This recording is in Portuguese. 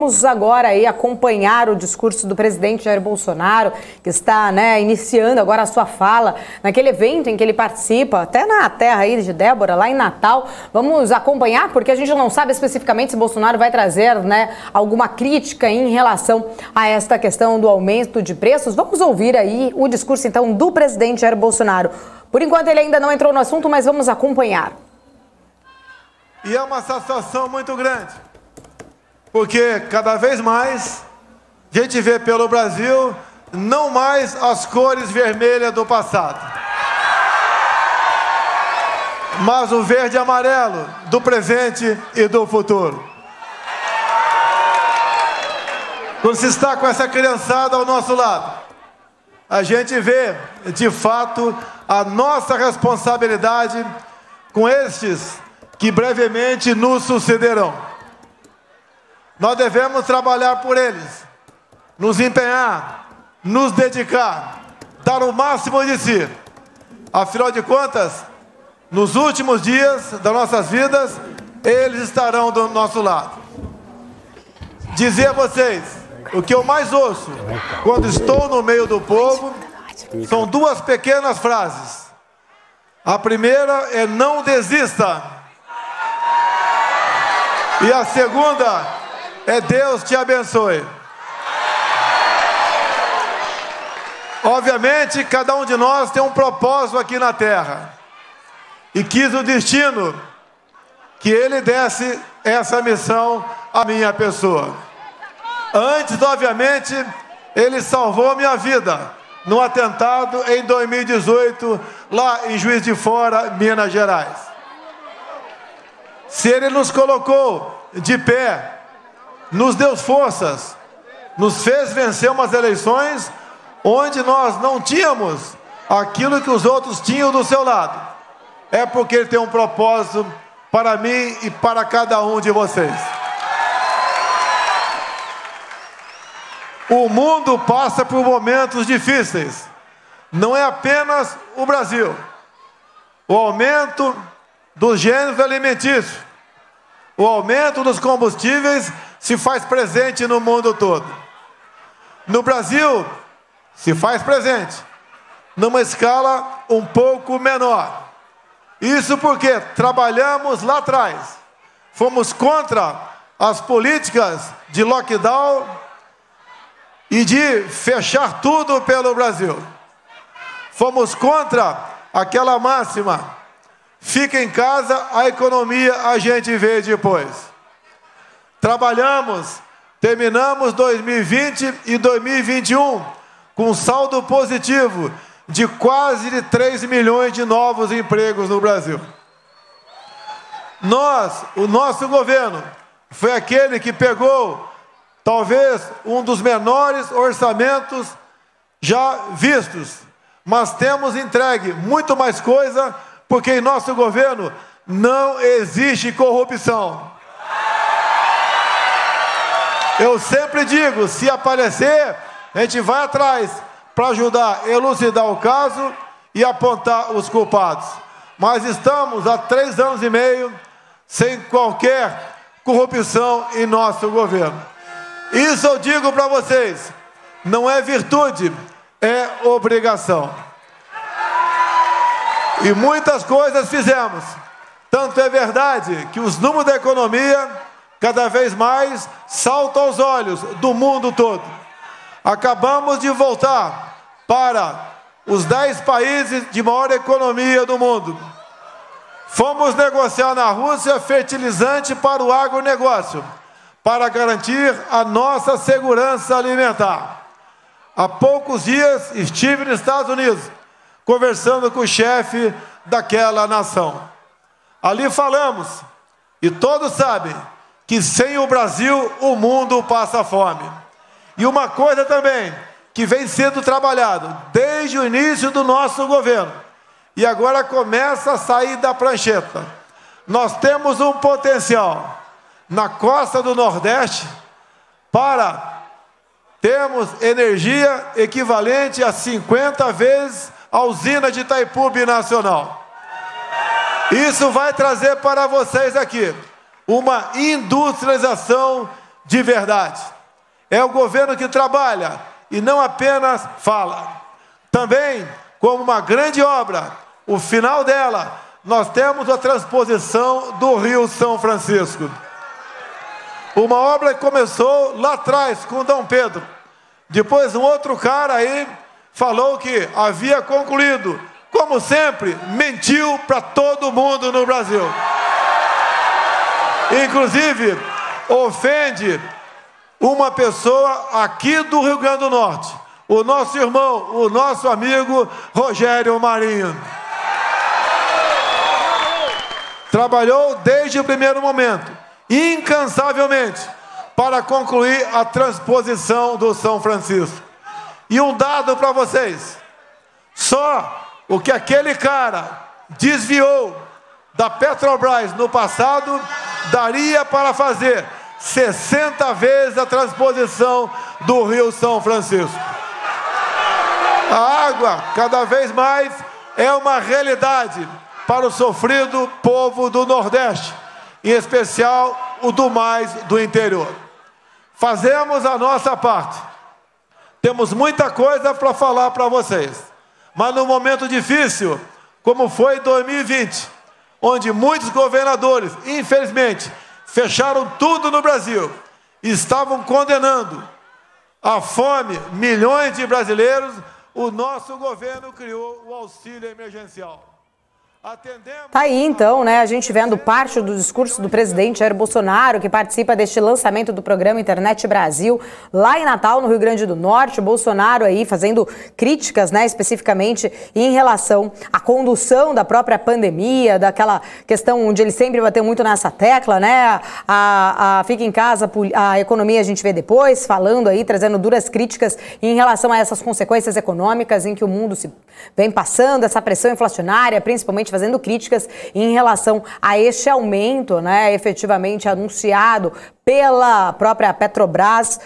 Vamos agora aí acompanhar o discurso do presidente Jair Bolsonaro, que está, iniciando agora a sua fala naquele evento em que ele participa, até na terra aí de Débora, lá em Natal. Vamos acompanhar, porque a gente não sabe especificamente se Bolsonaro vai trazer, alguma crítica em relação a esta questão do aumento de preços. Vamos ouvir aí o discurso, então, do presidente Jair Bolsonaro. Por enquanto, ele ainda não entrou no assunto, mas vamos acompanhar. E é uma satisfação muito grande, porque cada vez mais a gente vê pelo Brasil não mais as cores vermelhas do passado, mas o verde e amarelo do presente e do futuro. Quando se está com essa criançada ao nosso lado, a gente vê, de fato, a nossa responsabilidade com estes que brevemente nos sucederão. Nós devemos trabalhar por eles, nos empenhar, nos dedicar, dar o máximo de si. Afinal de contas, nos últimos dias das nossas vidas, eles estarão do nosso lado. Dizer a vocês, o que eu mais ouço quando estou no meio do povo, são duas pequenas frases. A primeira é: não desista. E a segunda é: Deus te abençoe. Obviamente, cada um de nós tem um propósito aqui na terra. E quis o destino que Ele desse essa missão à minha pessoa. Antes, obviamente, Ele salvou a minha vida no atentado em 2018, lá em Juiz de Fora, Minas Gerais. Se Ele nos colocou de pé, nos deu forças, nos fez vencer umas eleições onde nós não tínhamos aquilo que os outros tinham do seu lado, é porque Ele tem um propósito para mim e para cada um de vocês. O mundo passa por momentos difíceis, não é apenas o Brasil. O aumento dos gêneros alimentícios, o aumento dos combustíveis se faz presente no mundo todo. No Brasil, se faz presente numa escala um pouco menor. Isso porque trabalhamos lá atrás, fomos contra as políticas de lockdown e de fechar tudo pelo Brasil. Fomos contra aquela máxima: fica em casa, a economia a gente vê depois. Trabalhamos, terminamos 2020 e 2021 com um saldo positivo de quase 3 milhões de novos empregos no Brasil. O nosso governo foi aquele que pegou talvez um dos menores orçamentos já vistos, mas temos entregue muito mais coisa, porque em nosso governo não existe corrupção. Eu sempre digo, se aparecer, a gente vai atrás para ajudar a elucidar o caso e apontar os culpados. Mas estamos há 3 anos e meio sem qualquer corrupção em nosso governo. Isso eu digo para vocês, não é virtude, é obrigação. E muitas coisas fizemos. Tanto é verdade que os números da economia cada vez mais saltam aos olhos do mundo todo. Acabamos de voltar para os 10 países de maior economia do mundo. Fomos negociar na Rússia fertilizante para o agronegócio, para garantir a nossa segurança alimentar. Há poucos dias estive nos Estados Unidos, conversando com o chefe daquela nação. Ali falamos, e todos sabem, que sem o Brasil o mundo passa fome. E uma coisa também, que vem sendo trabalhado desde o início do nosso governo, e agora começa a sair da prancheta. Nós temos um potencial na costa do Nordeste para termos energia equivalente a 50 vezes a usina de Itaipu Binacional. Isso vai trazer para vocês aqui uma industrialização de verdade. É o governo que trabalha e não apenas fala. Também, como uma grande obra, o final dela, nós temos a transposição do Rio São Francisco. Uma obra que começou lá atrás com Dom Pedro. Depois um outro cara aí falou que havia concluído. Como sempre, mentiu para todo mundo no Brasil. Inclusive, ofende uma pessoa aqui do Rio Grande do Norte. O nosso irmão, o nosso amigo Rogério Marinho. Trabalhou desde o primeiro momento, incansavelmente, para concluir a transposição do São Francisco. E um dado para vocês. Só o que aquele cara desviou da Petrobras no passado, daria para fazer 60 vezes a transposição do Rio São Francisco. A água, cada vez mais, é uma realidade para o sofrido povo do Nordeste, em especial o do mais do interior. Fazemos a nossa parte. Temos muita coisa para falar para vocês. Mas num momento difícil, como foi 2020, onde muitos governadores, infelizmente, fecharam tudo no Brasil, e estavam condenando à fome milhões de brasileiros, o nosso governo criou o auxílio emergencial. Tá aí então, né, a gente vendo parte do discurso do presidente Jair Bolsonaro, que participa deste lançamento do programa Internet Brasil, lá em Natal, no Rio Grande do Norte. O Bolsonaro aí fazendo críticas, né, especificamente em relação à condução da própria pandemia, daquela questão onde ele sempre bateu muito nessa tecla, né, fica em casa, a economia a gente vê depois, falando aí, trazendo duras críticas em relação a essas consequências econômicas em que o mundo se vem passando, essa pressão inflacionária, principalmente fazendo críticas em relação a este aumento, né, efetivamente anunciado pela própria Petrobras.